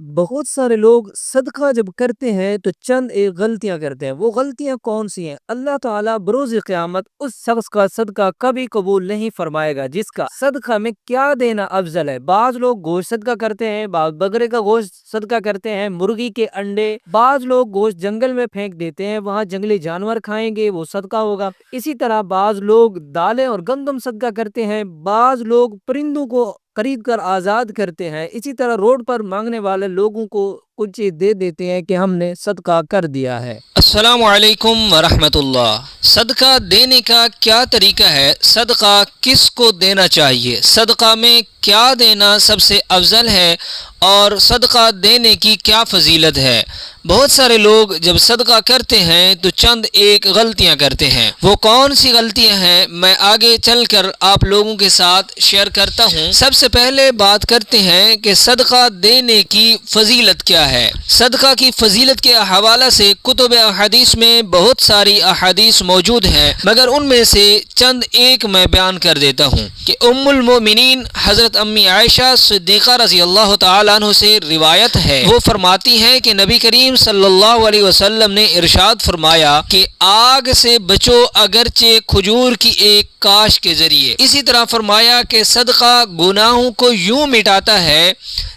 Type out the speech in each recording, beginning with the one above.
بہت سارے لوگ صدقہ جب کرتے ہیں تو چند ایک غلطیاں کرتے ہیں۔ وہ غلطیاں کون سی ہیں؟ اللہ تعالیٰ بروز قیامت اس شخص کا صدقہ کبھی قبول نہیں فرمائے گا جس کا صدقہ میں کیا دینا افضل ہے۔ بعض لوگ گوشت صدقہ کرتے ہیں، بعض بکرے کا گوشت صدقہ کرتے ہیں، مرغی کے انڈے، بعض لوگ گوشت جنگل میں پھینک دیتے ہیں، وہاں جنگلی جانور کھائیں گے، وہ صدقہ ہوگا۔ اسی طرح بعض لوگ دالیں اور گندم صدقہ کرتے ہیں، بعض لوگ پرندوں کو خرید کر آزاد کرتے ہیں۔ اسی طرح روڈ پر مانگنے والے لوگوں کو کچھ چیز دے دیتے ہیں کہ ہم نے صدقہ کر دیا ہے۔ السلام علیکم ورحمۃ اللہ۔ صدقہ دینے کا کیا طریقہ ہے؟ صدقہ کس کو دینا چاہیے؟ صدقہ میں کیا دینا سب سے افضل ہے اور صدقہ دینے کی کیا فضیلت ہے؟ بہت سارے لوگ جب صدقہ کرتے ہیں تو چند ایک غلطیاں کرتے ہیں۔ وہ کون سی غلطیاں ہیں میں آگے چل کر آپ لوگوں کے ساتھ شیئر کرتا ہوں۔ سب سے پہلے بات کرتے ہیں کہ صدقہ دینے کی فضیلت کیا ہے۔ صدقہ کی فضیلت کے حوالہ سے کتب احادیث میں بہت ساری احادیث موجود ہیں، مگر ان میں سے چند ایک میں بیان کر دیتا ہوں کہ ام المؤمنین حضرت امی عائشہ صدیقہ رضی اللہ تعالیٰ عنہ سے روایت ہے، وہ فرماتی ہیں کہ نبی کریم صلی اللہ علیہ وسلم نے ارشاد فرمایا کہ آگ سے بچو اگرچہ کھجور کی ایک کاش کے ذریعے۔ اسی طرح فرمایا کہ صدقہ گناہوں کو یوں مٹاتا ہے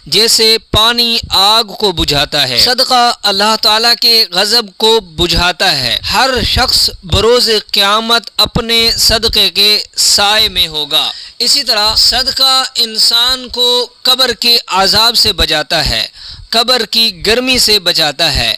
جیسے پانی آگ کو بجھاتا ہے۔ صدقہ اللہ تعالیٰ کے غضب کو بجھاتا ہے۔ ہر شخص بروز قیامت اپنے صدقے کے سائے میں ہوگا۔ اسی طرح صدقہ انسان کو قبر کے عذاب سے بچاتا ہے، قبر کی گرمی سے بچاتا ہے۔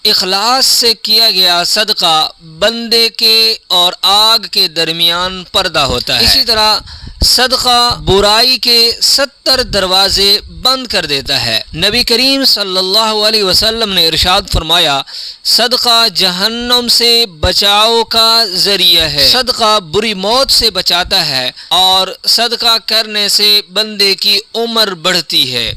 اخلاص سے کیا گیا صدقہ بندے کے اور آگ کے درمیان پردہ ہوتا ہے۔ اسی طرح صدقہ برائی کے 70 دروازے بند کر دیتا ہے۔ نبی کریم صلی اللہ علیہ وسلم نے ارشاد فرمایا، صدقہ جہنم سے بچاؤ کا ذریعہ ہے، صدقہ بری موت سے بچاتا ہے اور صدقہ کرنے سے بندے کی عمر بڑھتی ہے۔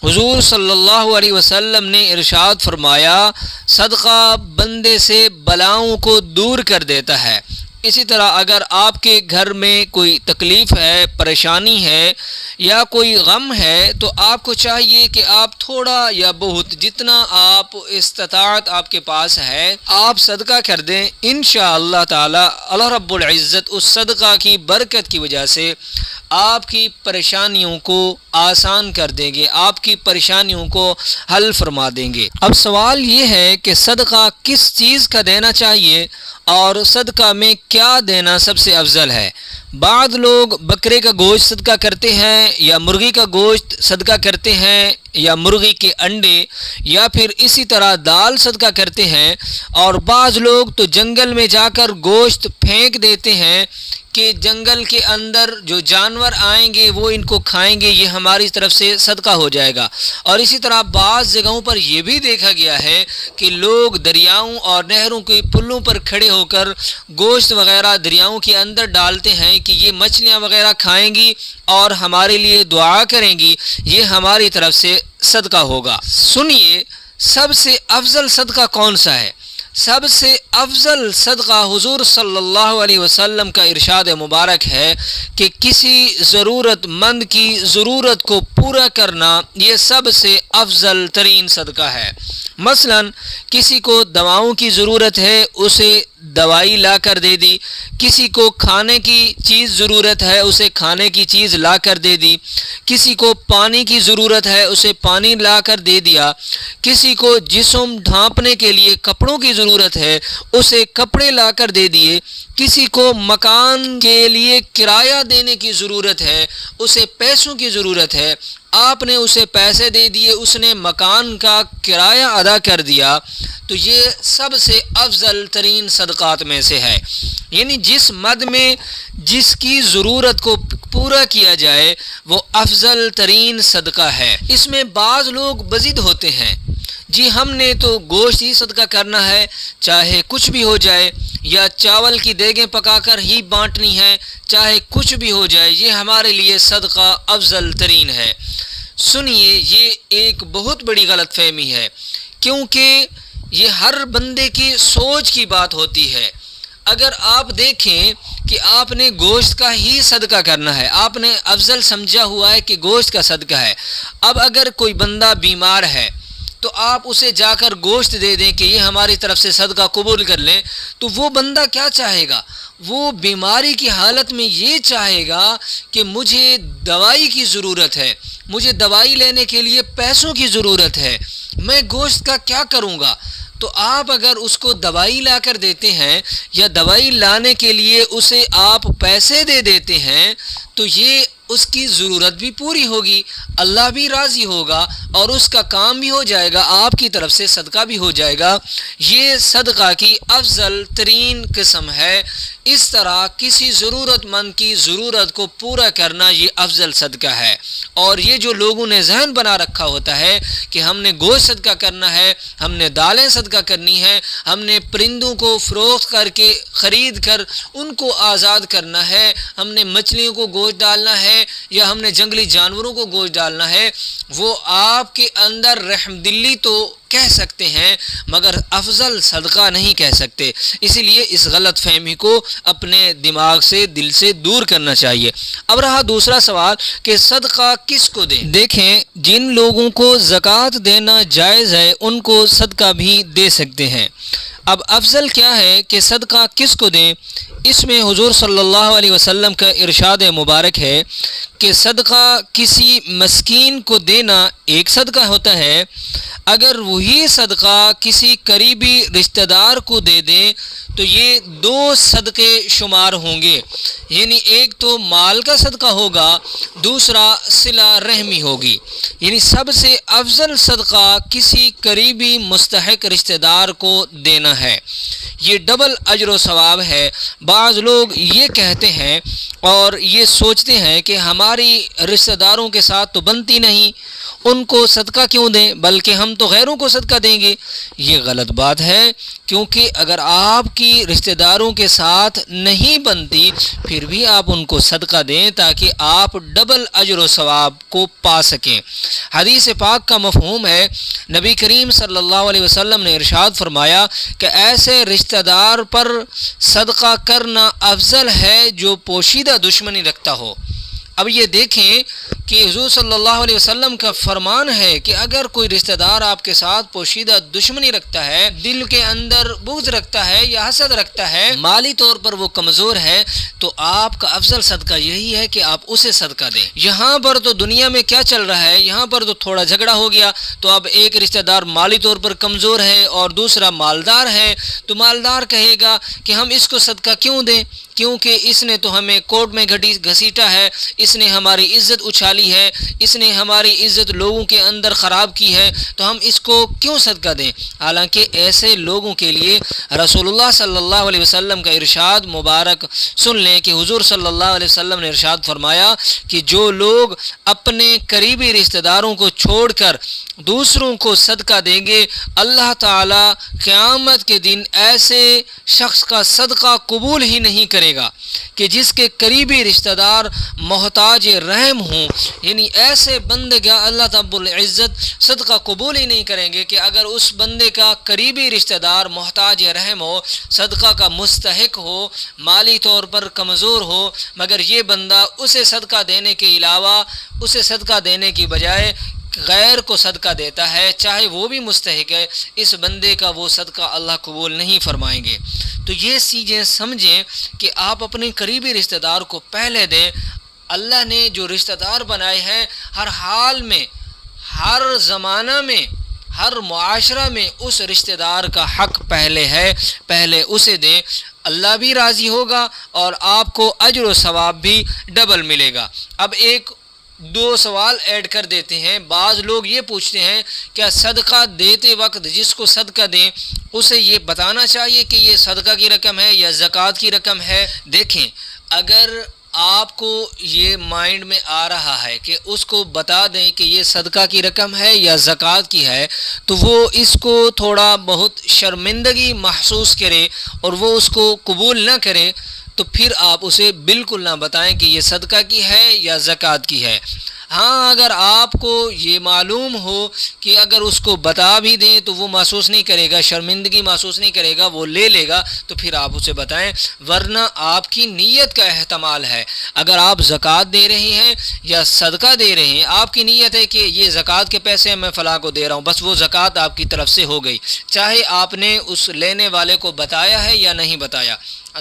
حضور صلی اللہ علیہ وسلم نے ارشاد فرمایا، صدقہ بندے سے بلاؤں کو دور کر دیتا ہے۔ اسی طرح اگر آپ کے گھر میں کوئی تکلیف ہے، پریشانی ہے یا کوئی غم ہے تو آپ کو چاہیے کہ آپ تھوڑا یا بہت جتنا آپ استطاعت آپ کے پاس ہے آپ صدقہ کر دیں۔ انشاءاللہ تعالی اللہ رب العزت اس صدقہ کی برکت کی وجہ سے آپ کی پریشانیوں کو آسان کر دیں گے، آپ کی پریشانیوں کو حل فرما دیں گے۔ اب سوال یہ ہے کہ صدقہ کس چیز کا دینا چاہیے اور صدقہ میں کیا دینا سب سے افضل ہے؟ بعض لوگ بکرے کا گوشت صدقہ کرتے ہیں یا مرغی کا گوشت صدقہ کرتے ہیں یا مرغی کے انڈے یا پھر اسی طرح دال صدقہ کرتے ہیں، اور بعض لوگ تو جنگل میں جا کر گوشت پھینک دیتے ہیں کہ جنگل کے اندر جو جانور آئیں گے وہ ان کو کھائیں گے، یہ ہماری طرف سے صدقہ ہو جائے گا۔ اور اسی طرح بعض جگہوں پر یہ بھی دیکھا گیا ہے کہ لوگ دریاؤں اور نہروں کے پلوں پر کھڑے ہو کر گوشت وغیرہ دریاؤں کے اندر ڈالتے ہیں کہ یہ مچھلیاں وغیرہ کھائیں گی اور ہمارے لیے دعا کریں گی، یہ ہماری طرف سے صدقہ ہوگا۔ سنیے، سب سے افضل صدقہ کون سا ہے؟ سب سے افضل صدقہ حضور صلی اللہ علیہ وسلم کا ارشاد مبارک ہے کہ کسی ضرورت مند کی ضرورت کو پورا کرنا، یہ سب سے افضل ترین صدقہ ہے۔ مثلا کسی کو دواؤں کی ضرورت ہے، اسے دوائی لا کر دے دی، کسی کو کھانے کی چیز ضرورت ہے، اسے کھانے کی چیز لا کر دے دی، کسی کو پانی کی ضرورت ہے، اسے پانی لا کر دے دیا، کسی کو جسم ڈھانپنے کے لیے کپڑوں کی ضرورت ہے، اسے کپڑے لا کر دے دیے، کسی کو مکان کے لیے کرایہ دینے کی ضرورت ہے، اسے پیسوں کی ضرورت ہے، آپ نے اسے پیسے دے دیے، اس نے مکان کا کرایہ ادا کر دیا، تو یہ سب سے افضل ترین صدقات میں سے ہے۔ یعنی جس مد میں جس کی ضرورت کو پورا کیا جائے وہ افضل ترین صدقہ ہے۔ اس میں بعض لوگ بزد ہوتے ہیں، جی ہم نے تو گوشت ہی صدقہ کرنا ہے چاہے کچھ بھی ہو جائے، یا چاول کی دیگیں پکا کر ہی بانٹنی ہے چاہے کچھ بھی ہو جائے، یہ ہمارے لیے صدقہ افضل ترین ہے۔ سنیے، یہ ایک بہت بڑی غلط فہمی ہے، کیونکہ یہ ہر بندے کی سوچ کی بات ہوتی ہے۔ اگر آپ دیکھیں کہ آپ نے گوشت کا ہی صدقہ کرنا ہے، آپ نے افضل سمجھا ہوا ہے کہ گوشت کا صدقہ ہے، اب اگر کوئی بندہ بیمار ہے تو آپ اسے جا کر گوشت دے دیں کہ یہ ہماری طرف سے صدقہ قبول کر لیں، تو وہ بندہ کیا چاہے گا؟ وہ بیماری کی حالت میں یہ چاہے گا کہ مجھے دوائی کی ضرورت ہے، مجھے دوائی لینے کے لیے پیسوں کی ضرورت ہے، میں گوشت کا کیا کروں گا؟ تو آپ اگر اس کو دوائی لا کر دیتے ہیں یا دوائی لانے کے لیے اسے آپ پیسے دے دیتے ہیں تو یہ اس کی ضرورت بھی پوری ہوگی، اللہ بھی راضی ہوگا اور اس کا کام بھی ہو جائے گا، آپ کی طرف سے صدقہ بھی ہو جائے گا۔ یہ صدقہ کی افضل ترین قسم ہے۔ اس طرح کسی ضرورت مند کی ضرورت کو پورا کرنا یہ افضل صدقہ ہے۔ اور یہ جو لوگوں نے ذہن بنا رکھا ہوتا ہے کہ ہم نے گوشت صدقہ کرنا ہے، ہم نے دالیں صدقہ کرنی ہے، ہم نے پرندوں کو فروخت کر کے خرید کر ان کو آزاد کرنا ہے، ہم نے مچھلیوں کو گوشت ڈالنا ہے یا ہم نے جنگلی جانوروں کو گوشت ڈالنا ہے، وہ آپ کے اندر رحم دلی تو کہہ سکتے ہیں مگر افضل صدقہ نہیں کہہ سکتے۔ اسی لیے اس غلط فہمی کو اپنے دماغ سے، دل سے دور کرنا چاہیے۔ اب رہا دوسرا سوال کہ صدقہ کس کو دیں؟ دیکھیں، جن لوگوں کو زکوٰۃ دینا جائز ہے ان کو صدقہ بھی دے سکتے ہیں۔ اب افضل کیا ہے کہ صدقہ کس کو دیں؟ اس میں حضور صلی اللہ علیہ وسلم کا ارشاد مبارک ہے کہ صدقہ کسی مسکین کو دینا ایک صدقہ ہوتا ہے، اگر وہی صدقہ کسی قریبی رشتہ دار کو دے دیں تو یہ دو صدقے شمار ہوں گے، یعنی ایک تو مال کا صدقہ ہوگا، دوسرا صلہ رحمی ہوگی۔ یعنی سب سے افضل صدقہ کسی قریبی مستحق رشتہ دار کو دینا ہے، یہ ڈبل اجر و ثواب ہے۔ بعض لوگ یہ کہتے ہیں اور یہ سوچتے ہیں کہ ہماری رشتہ داروں کے ساتھ تو بنتی نہیں، ان کو صدقہ کیوں دیں، بلکہ ہم تو غیروں کو صدقہ دیں گے۔ یہ غلط بات ہے، کیونکہ اگر آپ کی رشتہ داروں کے ساتھ نہیں بنتی پھر بھی آپ ان کو صدقہ دیں تاکہ آپ ڈبل اجر و ثواب کو پا سکیں۔ حدیث پاک کا مفہوم ہے، نبی کریم صلی اللہ علیہ وسلم نے ارشاد فرمایا کہ ایسے رشتہ دار پر صدقہ کرنا افضل ہے جو پوشیدہ دشمنی رکھتا ہو۔ اب یہ دیکھیں کہ حضور صلی اللہ علیہ وسلم کا فرمان ہے کہ اگر کوئی رشتہ دار آپ کے ساتھ پوشیدہ دشمنی رکھتا ہے، دل کے اندر بغض رکھتا ہے یا حسد رکھتا ہے، مالی طور پر وہ کمزور ہے، تو آپ کا افضل صدقہ یہی ہے کہ آپ اسے صدقہ دیں۔ یہاں پر تو دنیا میں کیا چل رہا ہے، یہاں پر تو تھوڑا جھگڑا ہو گیا تو اب ایک رشتہ دار مالی طور پر کمزور ہے اور دوسرا مالدار ہے، تو مالدار کہے گا کہ ہم اس کو صدقہ کیوں دیں، کیونکہ اس نے تو ہمیں کورٹ میں گھسیٹا ہے، اس نے ہماری عزت اچھالی ہے، اس نے ہماری عزت لوگوں کے اندر خراب کی ہے، تو ہم اس کو کیوں صدقہ دیں؟ حالانکہ ایسے لوگوں کے لیے رسول اللہ صلی اللہ علیہ وسلم کا ارشاد مبارک سن لیں کہ حضور صلی اللہ علیہ وسلم نے ارشاد فرمایا کہ جو لوگ اپنے قریبی رشتہ داروں کو چھوڑ کر دوسروں کو صدقہ دیں گے، اللہ تعالی قیامت کے دن ایسے شخص کا صدقہ قبول ہی نہیں کرے گا کہ جس کے قریبی رشتہ دار محتاج رحم ہوں۔ یعنی ایسے بندے کا اللہ رب العزت صدقہ قبول ہی نہیں کریں گے کہ اگر اس بندے کا قریبی رشتہ دار محتاج رحم ہو، صدقہ کا مستحق ہو، مالی طور پر کمزور ہو، مگر یہ بندہ اسے صدقہ دینے کے علاوہ، اسے صدقہ دینے کی بجائے غیر کو صدقہ دیتا ہے، چاہے وہ بھی مستحق ہے، اس بندے کا وہ صدقہ اللہ قبول نہیں فرمائیں گے۔ تو یہ چیزیں سمجھیں کہ آپ اپنے قریبی رشتہ دار کو پہلے دیں۔ اللہ نے جو رشتہ دار بنائے ہیں ہر حال میں، ہر زمانہ میں، ہر معاشرہ میں اس رشتہ دار کا حق پہلے ہے، پہلے اسے دیں، اللہ بھی راضی ہوگا اور آپ کو اجر و ثواب بھی ڈبل ملے گا۔ اب ایک دو سوال ایڈ کر دیتے ہیں۔ بعض لوگ یہ پوچھتے ہیں کیا صدقہ دیتے وقت جس کو صدقہ دیں اسے یہ بتانا چاہیے کہ یہ صدقہ کی رقم ہے یا زکوٰۃ کی رقم ہے؟ دیکھیں، اگر آپ کو یہ مائنڈ میں آ رہا ہے کہ اس کو بتا دیں کہ یہ صدقہ کی رقم ہے یا زکوٰۃ کی ہے، تو وہ اس کو تھوڑا بہت شرمندگی محسوس کرے اور وہ اس کو قبول نہ کرے، تو پھر آپ اسے بالکل نہ بتائیں کہ یہ صدقہ کی ہے یا زکوٰۃ کی ہے۔ ہاں اگر آپ کو یہ معلوم ہو کہ اگر اس کو بتا بھی دیں تو وہ محسوس نہیں کرے گا، شرمندگی محسوس نہیں کرے گا، وہ لے لے گا، تو پھر آپ اسے بتائیں، ورنہ آپ کی نیت کا احتمال ہے۔ اگر آپ زکوٰۃ دے رہے ہیں یا صدقہ دے رہے ہیں، آپ کی نیت ہے کہ یہ زکوٰۃ کے پیسے میں فلاں کو دے رہا ہوں، بس وہ زکوٰۃ آپ کی طرف سے ہو گئی، چاہے آپ نے اس لینے والے کو بتایا ہے یا نہیں بتایا۔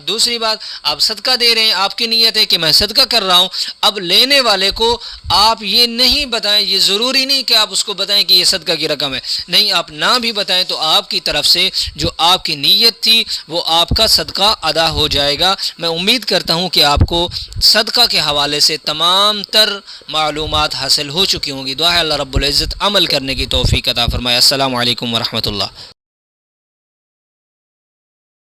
دوسری بات، آپ صدقہ دے رہے ہیں، آپ کی نیت ہے کہ میں صدقہ کر رہا ہوں، اب لینے والے کو آپ یہ نہیں بتائیں، یہ ضروری نہیں کہ آپ اس کو بتائیں کہ یہ صدقہ کی رقم ہے، نہیں، آپ نہ بھی بتائیں تو آپ کی طرف سے جو آپ کی نیت تھی وہ آپ کا صدقہ ادا ہو جائے گا۔ میں امید کرتا ہوں کہ آپ کو صدقہ کے حوالے سے تمام تر معلومات حاصل ہو چکی ہوں گی۔ دعا ہے اللہ رب العزت عمل کرنے کی توفیق عطا فرمائے۔ السلام علیکم ورحمۃ اللہ۔